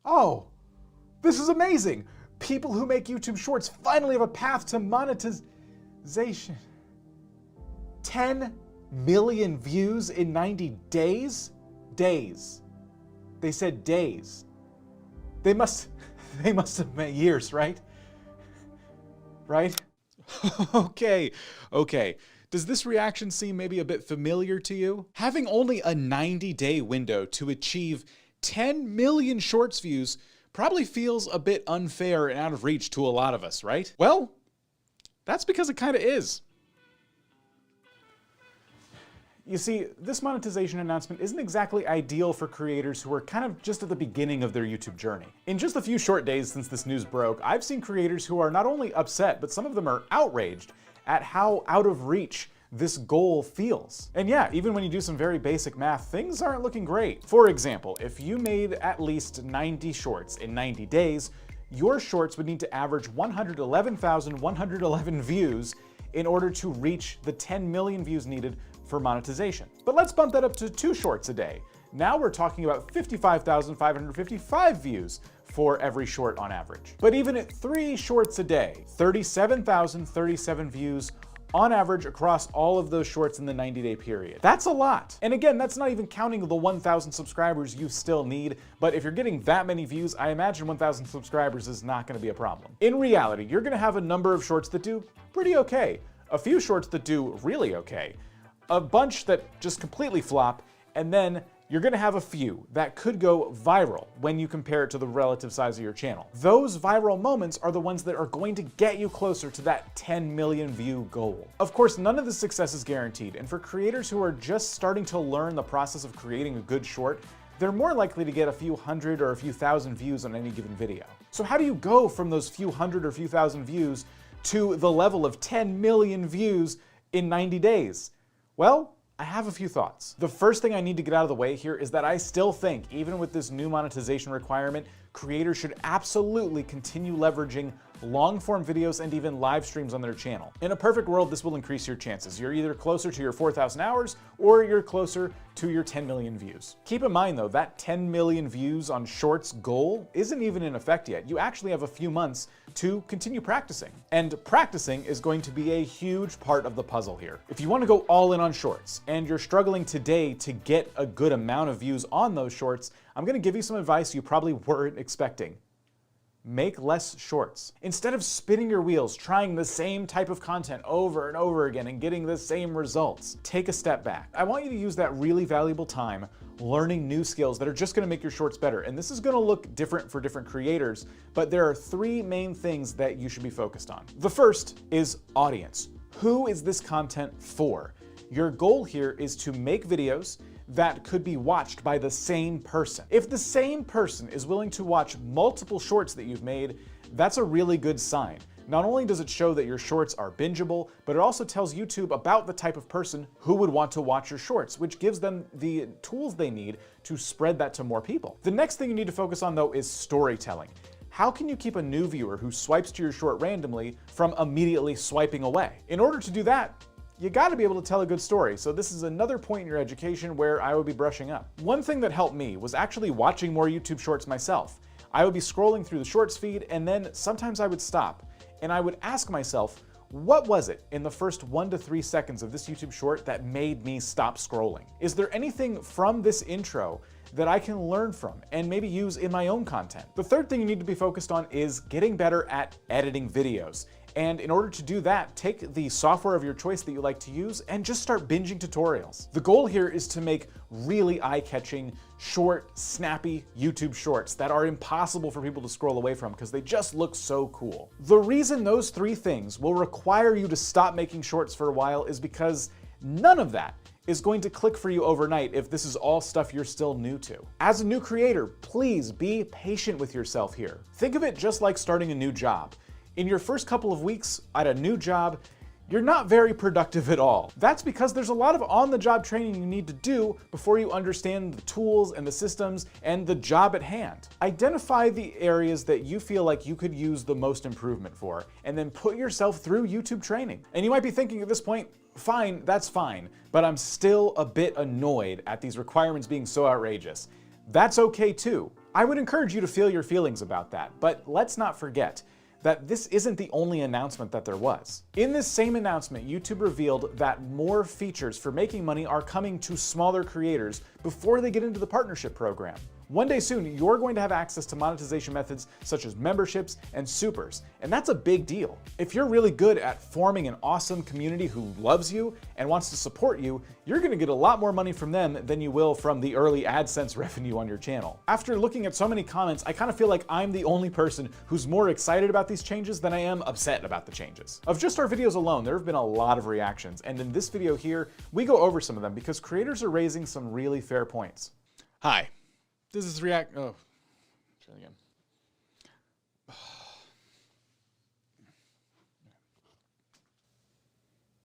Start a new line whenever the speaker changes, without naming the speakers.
Oh, this is amazing. People who make YouTube Shorts finally have a path to monetization. 10 million views in 90 days? Days. They said days. They must have meant years, right? Right? Okay. Does this reaction seem maybe a bit familiar to you? Having only a 90-day window to achieve 10 million Shorts views probably feels a bit unfair and out of reach to a lot of us, right? Well, that's because it kind of is. You see, this monetization announcement isn't exactly ideal for creators who are kind of just at the beginning of their YouTube journey. In just a few short days since this news broke, I've seen creators who are not only upset, but some of them are outraged at how out of reach this goal feels. And yeah, even when you do some very basic math, things aren't looking great. For example, if you made at least 90 shorts in 90 days, your shorts would need to average 111,111 views in order to reach the 10 million views needed for monetization. But let's bump that up to 2 shorts a day. Now we're talking about 55,555 views for every short on average. But even at 3 shorts a day, 37,037 views on average across all of those shorts in the 90-day period. That's a lot. And again, that's not even counting the 1,000 subscribers you still need, but if you're getting that many views, I imagine 1,000 subscribers is not gonna be a problem. In reality, you're gonna have a number of shorts that do pretty okay, a few shorts that do really okay, a bunch that just completely flop, and then you're gonna have a few that could go viral when you compare it to the relative size of your channel. Those viral moments are the ones that are going to get you closer to that 10 million view goal. Of course, none of this success is guaranteed, and for creators who are just starting to learn the process of creating a good short, they're more likely to get a few hundred or a few thousand views on any given video. So how do you go from those few hundred or few thousand views to the level of 10 million views in 90 days? Well, I have a few thoughts. The first thing I need to get out of the way here is that I still think, even with this new monetization requirement, creators should absolutely continue leveraging long-form videos and even live streams on their channel. In a perfect world, this will increase your chances. You're either closer to your 4,000 hours or you're closer to your 10 million views. Keep in mind though, that 10 million views on Shorts goal isn't even in effect yet. You actually have a few months to continue practicing. And practicing is going to be a huge part of the puzzle here. If you want to go all in on Shorts and you're struggling today to get a good amount of views on those Shorts, I'm going to give you some advice you probably weren't expecting. Make less shorts. Instead of spinning your wheels, trying the same type of content over and over again and getting the same results, take a step back. I want you to use that really valuable time learning new skills that are just gonna make your shorts better. And this is gonna look different for different creators, but there are 3 main things that you should be focused on. The first is audience. Who is this content for? Your goal here is to make videos that could be watched by the same person. If the same person is willing to watch multiple shorts that you've made, that's a really good sign. Not only does it show that your shorts are bingeable, but it also tells YouTube about the type of person who would want to watch your shorts, which gives them the tools they need to spread that to more people. The next thing you need to focus on though is storytelling. How can you keep a new viewer who swipes to your short randomly from immediately swiping away? In order to do that, you gotta be able to tell a good story, so this is another point in your education where I would be brushing up. One thing that helped me was actually watching more YouTube Shorts myself. I would be scrolling through the Shorts feed and then sometimes I would stop and I would ask myself, what was it in the first 1 to 3 seconds of this YouTube short that made me stop scrolling? Is there anything from this intro that I can learn from and maybe use in my own content? The third thing you need to be focused on is getting better at editing videos. And in order to do that, take the software of your choice that you like to use and just start binging tutorials. The goal here is to make really eye-catching, short, snappy YouTube shorts that are impossible for people to scroll away from because they just look so cool. The reason those 3 things will require you to stop making shorts for a while is because none of that is going to click for you overnight if this is all stuff you're still new to. As a new creator, please be patient with yourself here. Think of it just like starting a new job. In your first couple of weeks at a new job, you're not very productive at all. That's because there's a lot of on-the-job training you need to do before you understand the tools and the systems and the job at hand. Identify the areas that you feel like you could use the most improvement for, and then put yourself through YouTube training. And you might be thinking at this point, fine, that's fine, but I'm still a bit annoyed at these requirements being so outrageous. That's okay too. I would encourage you to feel your feelings about that, but let's not forget that this isn't the only announcement that there was. In this same announcement, YouTube revealed that more features for making money are coming to smaller creators before they get into the partnership program. One day soon, you're going to have access to monetization methods such as memberships and supers, and that's a big deal. If you're really good at forming an awesome community who loves you and wants to support you, you're gonna get a lot more money from them than you will from the early AdSense revenue on your channel. After looking at so many comments, I kind of feel like I'm the only person who's more excited about these changes than I am upset about the changes. Of just our videos alone, there have been a lot of reactions, and in this video here, we go over some of them because creators are raising some really fair points. Hi. This is try it again.